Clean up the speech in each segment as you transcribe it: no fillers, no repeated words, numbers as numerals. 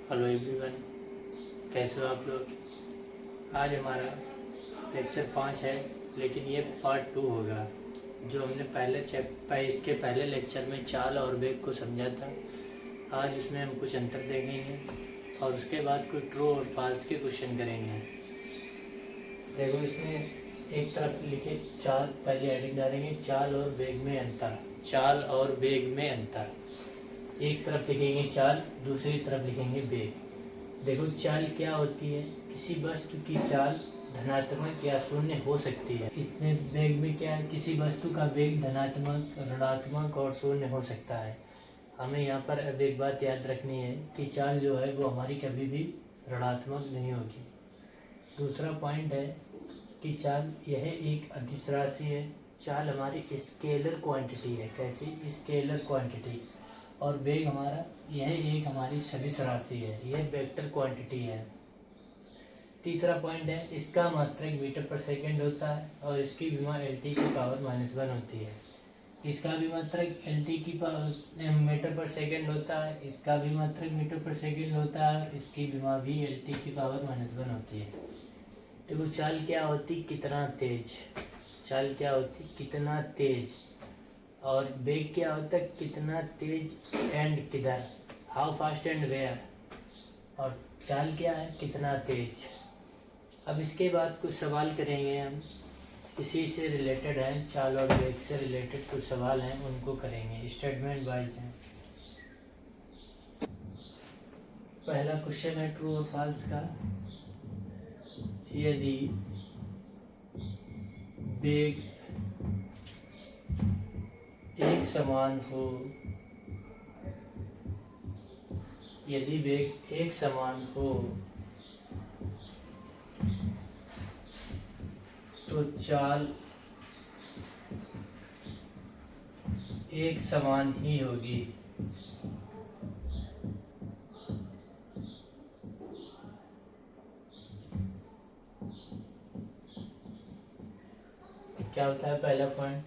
Hello everyone, कैसे हो आप लोग। आज हमारा लेक्चर 5 है, लेकिन ये पार्ट 2 होगा। जो हमने इसके पहले लेक्चर में चाल और वेग को समझा था, आज इसमें हम कुछ अंतर देखेंगे और उसके बाद कुछ ट्रू और फॉल्स के क्वेश्चन करेंगे। देखो, इसमें एक तरफ लिखे चाल, पहले हेडिंग डालेंगे चाल और वेग में अंतर। चाल और वेग में अंतर, एक तरफ लिखेंगे चाल, दूसरी तरफ लिखेंगे वेग। देखो, चाल क्या होती है? किसी वस्तु की चाल धनात्मक या शून्य हो सकती है। इसमें वेग में क्या है? किसी वस्तु का वेग धनात्मक, ऋणात्मक और शून्य हो सकता है। हमें यहाँ पर अब एक बात याद रखनी है कि चाल जो है वो हमारी कभी भी ऋणात्मक नहीं होगी। दूसरा पॉइंट है कि चाल यह एक अदिश राशि है। चाल हमारी स्केलर क्वांटिटी है। कैसी? Scalar quantity. और वेग हमारा यह एक हमारी सदिश राशि है, यह वेक्टर क्वांटिटी है। तीसरा पॉइंट है, इसका मात्रक मीटर पर सेकंड होता है और इसकी विमा LT की पावर -1 होती है। इसका भी मात्रक LT की मीटर पर सेकंड होता है, इसका भी मात्रक मीटर पर सेकंड होता है, इसकी विमा भी LT की पावर -1 होती है। तो वो चाल क्या होती? कितना तेज। चाल क्या होती? कितना तेज। और वेग क्या होता है? कितना तेज एंड किधर, हाउ फास्ट एंड वेयर। और चाल क्या है? कितना तेज। अब इसके बाद कुछ सवाल करेंगे हम, इसी से रिलेटेड है, चाल और वेग से रिलेटेड कुछ सवाल हैं, उनको करेंगे, स्टेटमेंट वाइज हैं। पहला क्वेश्चन है ट्रू और फॉल्स का। यदि वेग एक समान हो, यदि वेग एक समान हो तो चाल एक समान ही होगी। क्या होता है पहला पॉइंट?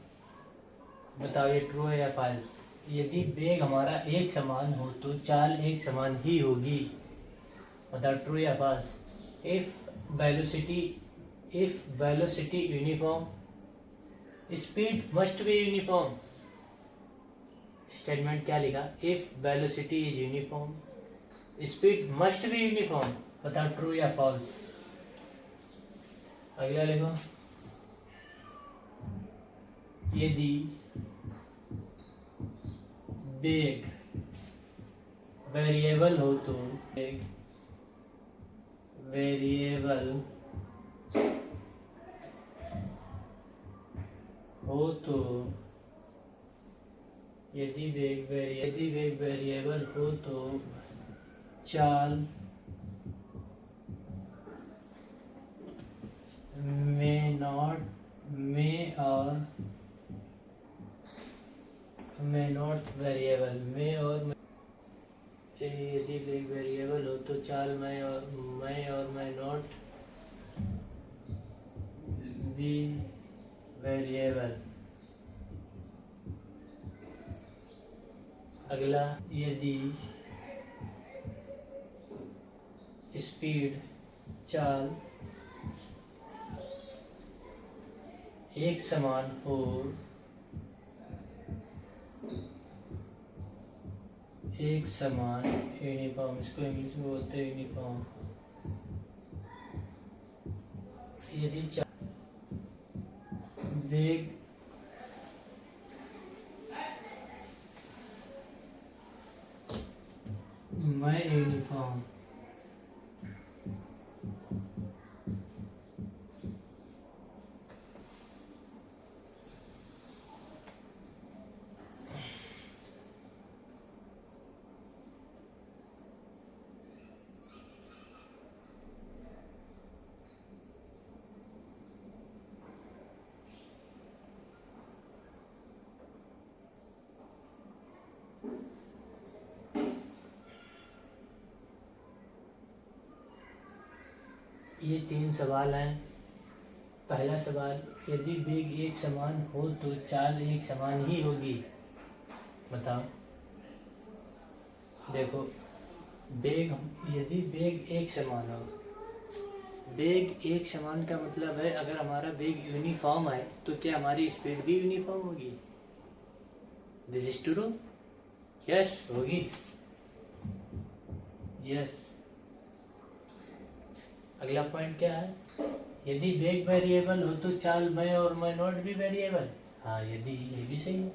बताओ ये ट्रू है या फॉल्स। यदि वेग हमारा एक समान हो तो चाल एक समान ही होगी। बताओ ट्रू या false. If velocity uniform, speed must be uniform. Statement क्या लिखा? If velocity is uniform, speed must be uniform. बताओ ट्रू या फॉल्स। अगला लिखो, यदि वेग वेरिएबल हो तो वेग वेरिएबल हो तो, यदि वेग वेरिएबल हो तो चाल में नॉट वेरिएबल में और यदि वेग वेरिएबल हो तो चाल में नॉट बी वेरिएबल। अगला, यदि स्पीड चाल एक समान हो, एक समान यूनिफॉर्म, इसको इंग्लिश में बोलते हैं यूनिफॉर्म। यदि वेग में यूनिफॉर्म, ये 3 सवाल हैं। पहला सवाल, यदि वेग एक समान हो तो चाल एक समान ही होगी। बताओ। देखो, यदि वेग एक समान हो, वेग एक समान का मतलब है अगर हमारा वेग यूनिफॉर्म है तो क्या हमारी स्पीड भी यूनिफॉर्म होगी? This is true. यस होगी। यस। अगला पॉइंट क्या है? यदि वेग वेरिएबल हो तो चाल में और में नोट भी वेरिएबल। हाँ, यदि ये भी सही है,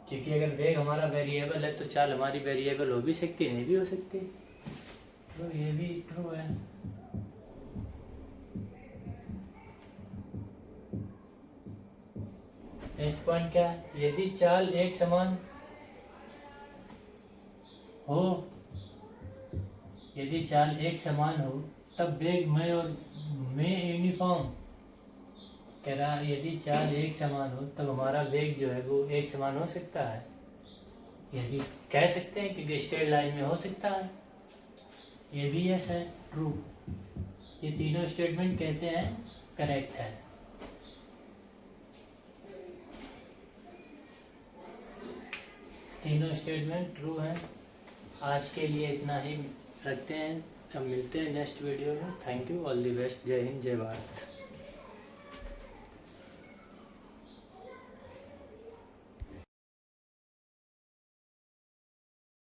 क्योंकि अगर वेग हमारा वेरिएबल है तो चाल हमारी वेरिएबल हो भी सकती है, नहीं भी हो सकती, तो ये भी ट्रू है। नेक्स्ट पॉइंट क्या है? यदि चाल एक समान हो, यदि चाल एक समान हो तब वेग में और में यूनिफॉर्म। कह रहा यदि चाल एक समान हो तब हमारा वेग जो है वो एक समान हो सकता है। यदि कह सकते हैं क्योंकि स्ट्रेट लाइन में हो सकता है। ये भी यस है, ट्रू। ये तीनों स्टेटमेंट कैसे हैं? करेक्ट है। तीनों स्टेटमेंट ट्रू हैं। आज के लिए इतना ही रखते हैं, अब मिलते हैं नेक्स्ट वीडियो में। Thank you, all the best, जय हिंद, जय भारत।